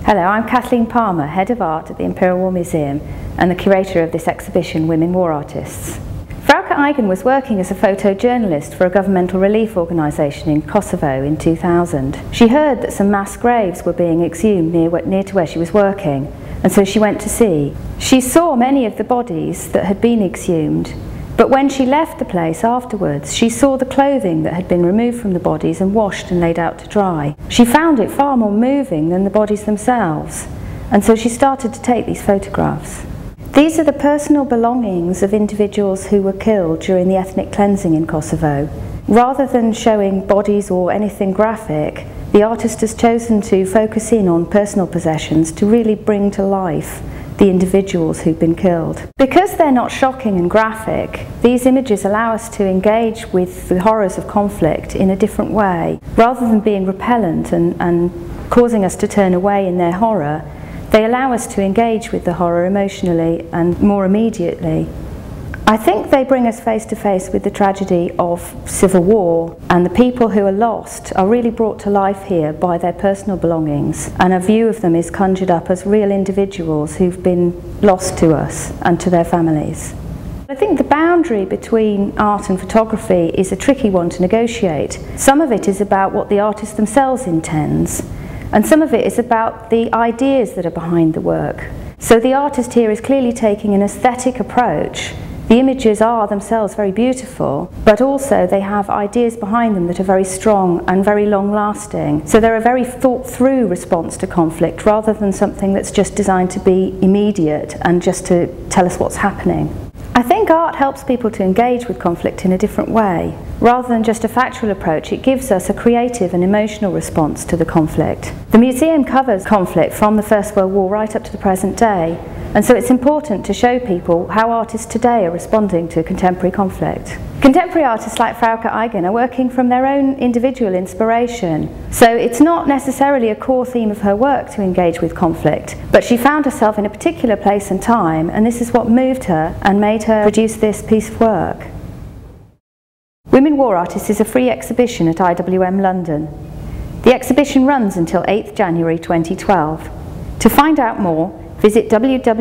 Hello, I'm Kathleen Palmer, Head of Art at the Imperial War Museum and the curator of this exhibition, Women War Artists. Frauke Eigen was working as a photojournalist for a governmental relief organisation in Kosovo in 2000. She heard that some mass graves were being exhumed near to where she was working, and so she went to see. She saw many of the bodies that had been exhumed, but when she left the place afterwards, she saw the clothing that had been removed from the bodies and washed and laid out to dry. She found it far more moving than the bodies themselves, and so she started to take these photographs. These are the personal belongings of individuals who were killed during the ethnic cleansing in Kosovo. Rather than showing bodies or anything graphic, the artist has chosen to focus in on personal possessions to really bring to life the individuals who've been killed. Because they're not shocking and graphic, these images allow us to engage with the horrors of conflict in a different way. Rather than being repellent and causing us to turn away in their horror, they allow us to engage with the horror emotionally and more immediately. I think they bring us face to face with the tragedy of civil war, and the people who are lost are really brought to life here by their personal belongings, and a view of them is conjured up as real individuals who've been lost to us and to their families. I think the boundary between art and photography is a tricky one to negotiate. Some of it is about what the artist themselves intends, and some of it is about the ideas that are behind the work. So the artist here is clearly taking an aesthetic approach. The images are themselves very beautiful, but also they have ideas behind them that are very strong and very long-lasting. So they're a very thought-through response to conflict rather than something that's just designed to be immediate and just to tell us what's happening. I think art helps people to engage with conflict in a different way. Rather than just a factual approach, it gives us a creative and emotional response to the conflict. The museum covers conflict from the First World War right up to the present day, and so it's important to show people how artists today are responding to contemporary conflict. Contemporary artists like Frauke Eigen are working from their own individual inspiration, so it's not necessarily a core theme of her work to engage with conflict, but she found herself in a particular place and time, and this is what moved her and made her produce this piece of work. Women War Artists is a free exhibition at IWM London. The exhibition runs until 8th January 2012. To find out more, visit www.iwm.org.uk.